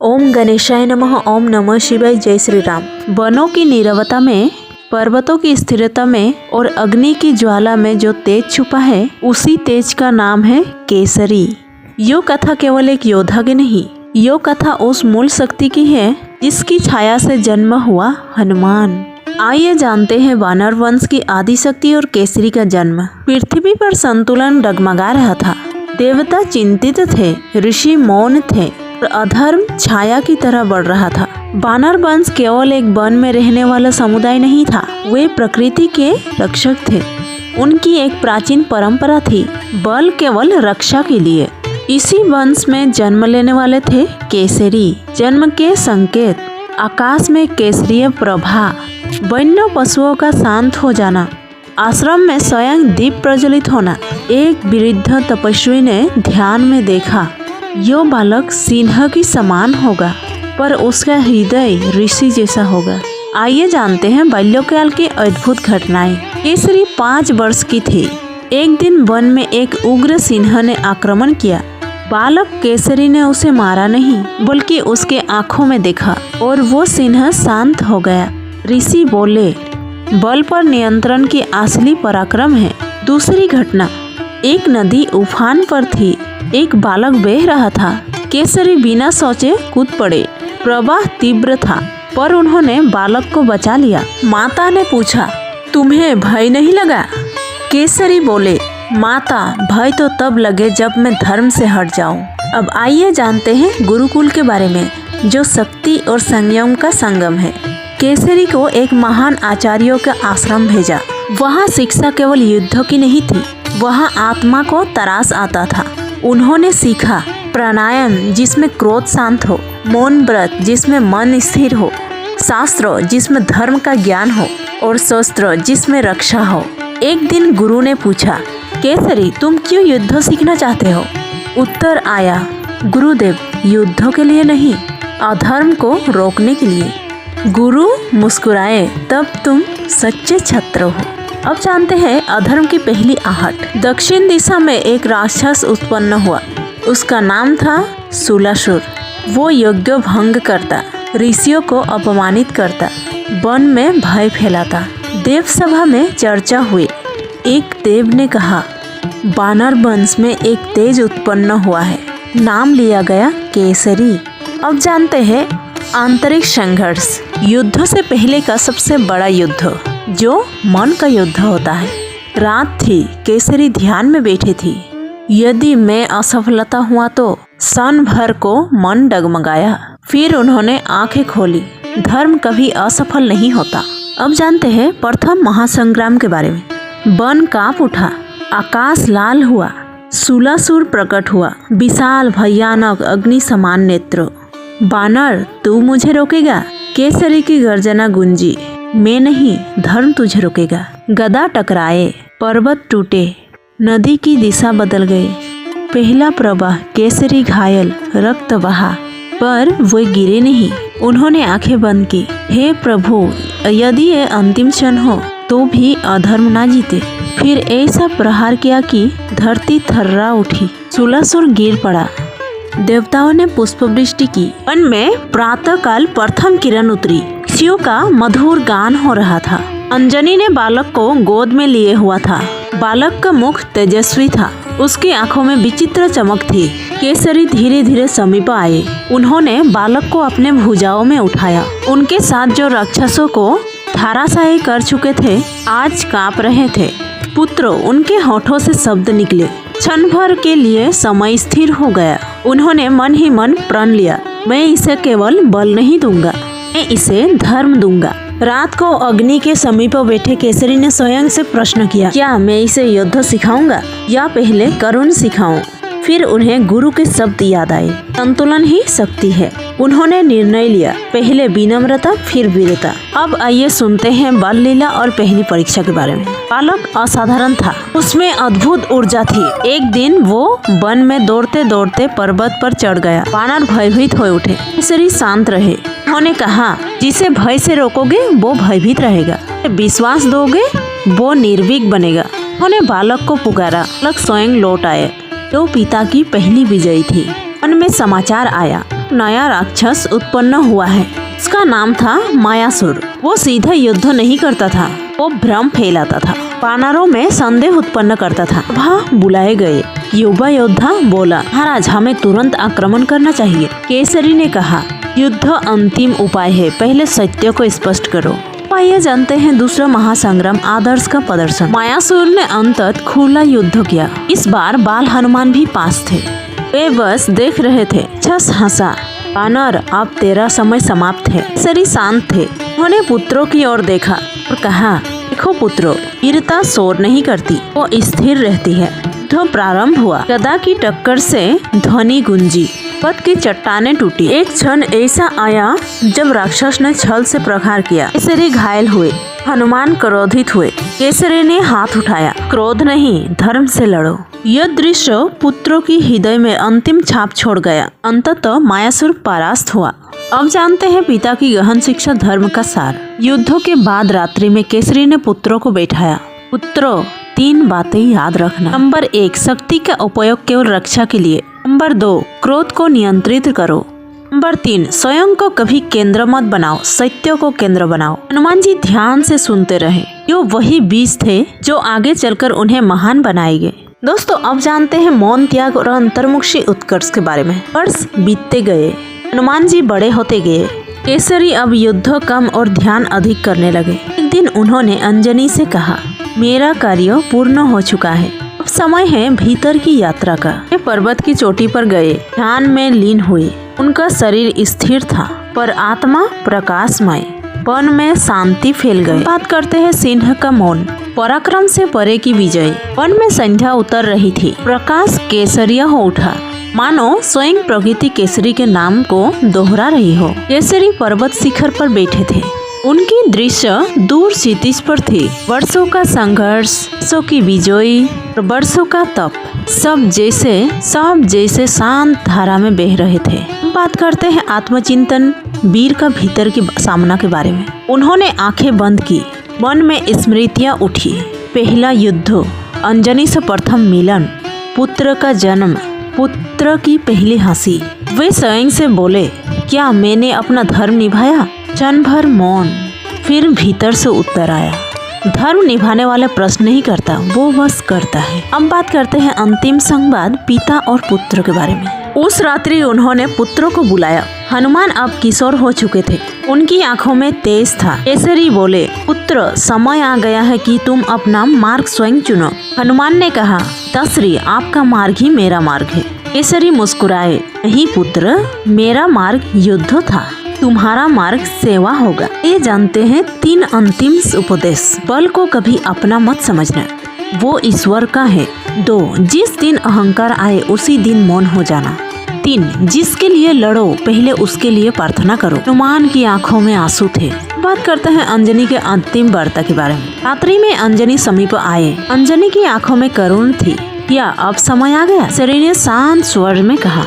ओम गणेशाय नमः। ओम नमः शिवाय। जय श्री राम। वनों की नीरवता में, पर्वतों की स्थिरता में और अग्नि की ज्वाला में जो तेज छुपा है, उसी तेज का नाम है केसरी। यो कथा केवल एक योद्धा की नहीं, यो कथा उस मूल शक्ति की है जिसकी छाया से जन्म हुआ हनुमान। आइए जानते हैं वानर वंश की आदि शक्ति और केसरी का जन्म। पृथ्वी पर संतुलन डगमगा रहा था। देवता चिंतित थे, ऋषि मौन थे और अधर्म छाया की तरह बढ़ रहा था। वानर वंश केवल एक वन में रहने वाला समुदाय नहीं था, वे प्रकृति के रक्षक थे। उनकी एक प्राचीन परंपरा थी, बल केवल रक्षा के लिए। इसी वंश में जन्म लेने वाले थे केसरी। जन्म के संकेत, आकाश में केसरीय प्रभा, वन्य पशुओं का शांत हो जाना, आश्रम में स्वयं दीप प्रज्वलित होना। एक वृद्ध तपस्वी ने ध्यान में देखा, यो बालक सिंह की समान होगा, पर उसका हृदय ऋषि जैसा होगा। आइए जानते हैं बाल्यकाल की अद्भुत घटनाएं। केसरी 5 वर्ष की थी। एक दिन वन में एक उग्र सिंह ने आक्रमण किया। बालक केसरी ने उसे मारा नहीं, बल्कि उसके आंखों में देखा और वो सिंह शांत हो गया। ऋषि बोले, बल पर नियंत्रण की असली पराक्रम है। दूसरी घटना, एक नदी उफान पर थी। एक बालक बह रहा था। केसरी बिना सोचे कूद पड़े। प्रवाह तीव्र था, पर उन्होंने बालक को बचा लिया। माता ने पूछा, तुम्हें भय नहीं लगा? केसरी बोले, माता, भय तो तब लगे जब मैं धर्म से हट जाऊं। अब आइए जानते हैं गुरुकुल के बारे में, जो शक्ति और संयम का संगम है। केसरी को एक महान आचार्यों का आश्रम भेजा। वहाँ शिक्षा केवल युद्ध की नहीं थी, वहाँ आत्मा को तरास आता था। उन्होंने सीखा प्राणायाम जिसमें क्रोध शांत हो, मौन व्रत जिसमें मन स्थिर हो, शास्त्र जिसमें धर्म का ज्ञान हो और शस्त्र जिसमें रक्षा हो। एक दिन गुरु ने पूछा, केसरी, तुम क्यों युद्ध सीखना चाहते हो? उत्तर आया, गुरुदेव, युद्ध के लिए नहीं, अधर्म को रोकने के लिए। गुरु मुस्कुराए, तब तुम सच्चे छात्र हो। अब जानते हैं अधर्म की पहली आहट। दक्षिण दिशा में एक राक्षस उत्पन्न हुआ। उसका नाम था शूलासुर। वो यज्ञ भंग करता, ऋषियों को अपमानित करता, वन में भय फैलाता। देव सभा में चर्चा हुई। एक देव ने कहा, वानर वंश में एक तेज उत्पन्न हुआ है, नाम लिया गया केसरी। अब जानते हैं आंतरिक संघर्ष। युद्ध से पहले का सबसे बड़ा युद्ध, जो मन का युद्ध होता है। रात थी, केसरी ध्यान में बैठी थी। यदि मैं असफलता हुआ तो? क्षण भर को मन डगमगाया। फिर उन्होंने आंखें खोली। धर्म कभी असफल नहीं होता। अब जानते हैं प्रथम महासंग्राम के बारे में। वन कांप उठा, आकाश लाल हुआ, शूलासुर प्रकट हुआ, विशाल भयानक अग्नि समान नेत्र। बानर, तू मुझे रोकेगा? केसरी की गर्जना गूंजी, मैं नहीं, धर्म तुझे रोकेगा। गदा टकराए, पर्वत टूटे, नदी की दिशा बदल गई। पहला प्रवाह, केसरी घायल, रक्त बहा, पर वो गिरे नहीं। उन्होंने आंखें बंद की। हे प्रभु, यदि ये अंतिम क्षण हो तो भी अधर्म ना जीते। फिर ऐसा प्रहार किया कि धरती थर्रा उठी। शूलासुर गिर पड़ा। देवताओं ने पुष्पवृष्टि की। वन में प्रातःकाल प्रथम किरण उतरी। शिव का मधुर गान हो रहा था। अंजनी ने बालक को गोद में लिए हुआ था। बालक का मुख तेजस्वी था, उसकी आंखों में विचित्र चमक थी। केसरी धीरे धीरे समीप आए। उन्होंने बालक को अपने भुजाओं में उठाया। उनके साथ जो राक्षसों को धराशायी कर चुके थे, आज कांप रहे थे। पुत्र, उनके होठों से शब्द निकले। क्षण भर के लिए समय स्थिर हो गया। उन्होंने मन ही मन प्रण लिया, मैं इसे केवल बल नहीं दूंगा, मैं इसे धर्म दूंगा। रात को अग्नि के समीप बैठे केसरी ने स्वयं से प्रश्न किया, क्या मैं इसे युद्ध सिखाऊंगा या पहले करुण सिखाऊं? फिर उन्हें गुरु के शब्द याद आए, संतुलन ही शक्ति है। उन्होंने निर्णय लिया, पहले विनम्रता फिर वीरता। अब आइए सुनते हैं बाल लीला और पहली परीक्षा के बारे में। बालक असाधारण था, उसमें अद्भुत ऊर्जा थी। एक दिन वो वन में दौड़ते दौड़ते पर्वत पर चढ़ गया। वानर भयभीत हो उठे। केसरी शांत रहे। उन्होंने कहा, जिसे भय से रोकोगे वो भयभीत रहेगा, विश्वास दोगे वो निर्भीक बनेगा। उन्होंने बालक को पुकारा। बालक स्वयं लौट आए। तो पिता की पहली विजयी थी। मन में समाचार आया, नया राक्षस उत्पन्न हुआ है। उसका नाम था मायासुर। वो सीधा युद्ध नहीं करता था, वो भ्रम फैलाता था, वानरों में संदेह उत्पन्न करता था। वहाँ बुलाए गए युवा योद्धा बोला, महाराज हमें तुरंत आक्रमण करना चाहिए। केसरी ने कहा, युद्ध अंतिम उपाय है, पहले सत्य को स्पष्ट करो। आइए जानते हैं दूसरा महासंग्राम आदर्श का प्रदर्शन। मायासुर ने अंततः खुला युद्ध किया। इस बार बाल हनुमान भी पास थे। वे बस देख रहे थे। छस हंसा, वानर अब तेरा समय समाप्त है। केसरी शांत थे। उन्होंने पुत्रों की ओर देखा और कहा, देखो पुत्रों, वीरता शोर नहीं करती, वो स्थिर रहती है। युद्ध प्रारंभ हुआ। गदा की टक्कर से ध्वनि गूंजी, पथ की चट्टानें टूटी। एक क्षण ऐसा आया जब राक्षस ने छल से प्रहार किया। केसरी घायल हुए, हनुमान क्रोधित हुए। केसरी ने हाथ उठाया, क्रोध नहीं, धर्म से लड़ो। यह दृश्य पुत्रों की हृदय में अंतिम छाप छोड़ गया। अंततः मायासुर परास्त हुआ। अब जानते हैं पिता की गहन शिक्षा, धर्म का सार। युद्धों के बाद रात्रि में केसरी ने पुत्रों को बैठाया। पुत्रों, 3 बातें याद रखना। नंबर 1, शक्ति का उपयोग केवल रक्षा के लिए। नंबर 2, क्रोध को नियंत्रित करो। नंबर 3, स्वयं को कभी केंद्र मत बनाओ, सत्य को केंद्र बनाओ। हनुमान जी ध्यान से सुनते रहे। यो वही बीज थे जो आगे चलकर उन्हें महान बनाएंगे। दोस्तों, अब जानते हैं मौन, त्याग और अंतर्मुखी उत्कर्ष के बारे में। वर्ष बीतते गए, हनुमान जी बड़े होते गए। केसरी अब युद्ध कम और ध्यान अधिक करने लगे। एक दिन उन्होंने अंजनी से कहा, मेरा कार्य पूर्ण हो चुका है, अब समय है भीतर की यात्रा का। वे पर्वत की चोटी पर गए, ध्यान में लीन हुए। उनका शरीर स्थिर था पर आत्मा प्रकाशमय। वन में शांति फैल गई। बात करते हैं सिंह का मौन, पराक्रम से परे की विजय। वन में संध्या उतर रही थी, प्रकाश केसरिया हो उठा, मानो स्वयं प्रकृति केसरी के नाम को दोहरा रही हो। केसरी पर्वत शिखर पर बैठे थे। उनकी दृश्य दूर क्षितिज पर थी। वर्षों का संघर्ष, वर्षों की विजय, वर्षों का तप, सब जैसे शांत धारा में बह रहे थे। बात करते हैं आत्मचिंतन, वीर का भीतर की सामना के बारे में। उन्होंने आंखें बंद की, मन में स्मृतियां उठी। पहला युद्ध, अंजनी से प्रथम मिलन, पुत्र का जन्म, पुत्र की पहली हंसी। वे स्वयं से बोले, क्या मैंने अपना धर्म निभाया? क्षण भर मौन, फिर भीतर से उत्तर आया, धर्म निभाने वाला प्रश्न नहीं करता, वो बस करता है। अब बात करते हैं अंतिम संवाद, पिता और पुत्र के बारे में। उस रात्रि उन्होंने पुत्रों को बुलाया। हनुमान अब किशोर हो चुके थे, उनकी आंखों में तेज था। केसरी बोले, पुत्र, समय आ गया है कि तुम अपना मार्ग स्वयं चुनो। हनुमान ने कहा, दशरथ, आपका मार्ग ही मेरा मार्ग है। केसरी मुस्कुराए, नहीं पुत्र, मेरा मार्ग युद्ध था, तुम्हारा मार्ग सेवा होगा। ये जानते हैं 3 अंतिम उपदेश। बल को कभी अपना मत समझना, वो ईश्वर का है। 2, जिस दिन अहंकार आए उसी दिन मौन हो जाना। 3, जिसके लिए लड़ो पहले उसके लिए प्रार्थना करो। हनुमान की आंखों में आंसू थे। बात करते हैं अंजनी के अंतिम वार्ता के बारे में। रात्रि में अंजनी समीप आए। अंजनी की आंखों में करुण थी। क्या अब समय आ गया? शरीर ने शांत स्वर में कहा,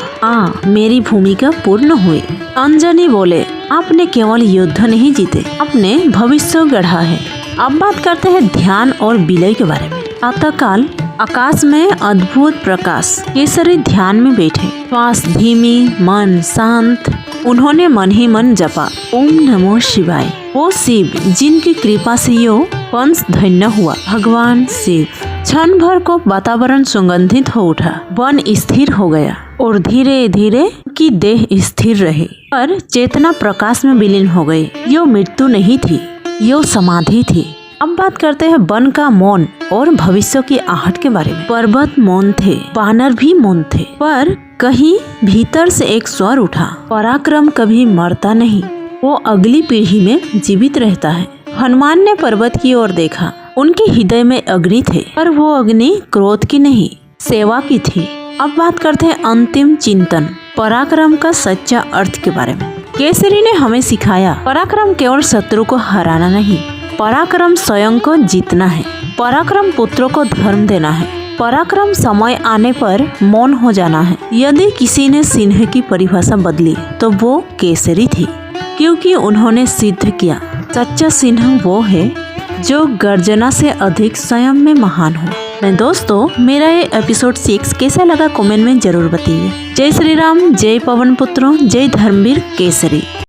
मेरी भूमिका पूर्ण हुई। अंजनी बोले, आपने केवल युद्ध नहीं जीते, आपने भविष्य गढ़ा है। अब बात करते हैं ध्यान और विलय के बारे में। प्रातःकाल आकाश में अद्भुत प्रकाश। केसरी ध्यान में बैठे, श्वास धीमी, मन शांत। उन्होंने मन ही मन जपा, ओम नमो शिवाय। वो शिव जिनकी कृपा से यो वंश धन्य हुआ, भगवान शिव। क्षण भर को वातावरण सुगंधित हो उठा, वन स्थिर हो गया और धीरे धीरे की देह स्थिर रही, पर चेतना प्रकाश में विलीन हो गई। यो मृत्यु नहीं थी, यो समाधि थी। अब बात करते हैं वन का मौन और भविष्य की आहट के बारे में। पर्वत मौन थे, वानर भी मौन थे, पर कहीं भीतर से एक स्वर उठा, पराक्रम कभी मरता नहीं, वो अगली पीढ़ी में जीवित रहता है। हनुमान ने पर्वत की ओर देखा। उनके हृदय में अग्नि थे, पर वो अग्नि क्रोध की नहीं, सेवा की थी। अब बात करते हैं अंतिम चिंतन, पराक्रम का सच्चा अर्थ के बारे में। केसरी ने हमें सिखाया, पराक्रम केवल शत्रु को हराना नहीं, पराक्रम स्वयं को जीतना है। पराक्रम पुत्रों को धर्म देना है। पराक्रम समय आने पर मौन हो जाना है। यदि किसी ने सिंह की परिभाषा बदली तो वो केसरी थी, क्योंकि उन्होंने सिद्ध किया, सच्चा सिंह वो है जो गर्जना से अधिक स्वयं में महान हो। दोस्तों मेरा ये एपिसोड 6 कैसा लगा कमेंट में जरूर बताइए। जय श्री राम, जय पवन पुत्रों, जय धर्मवीर केसरी।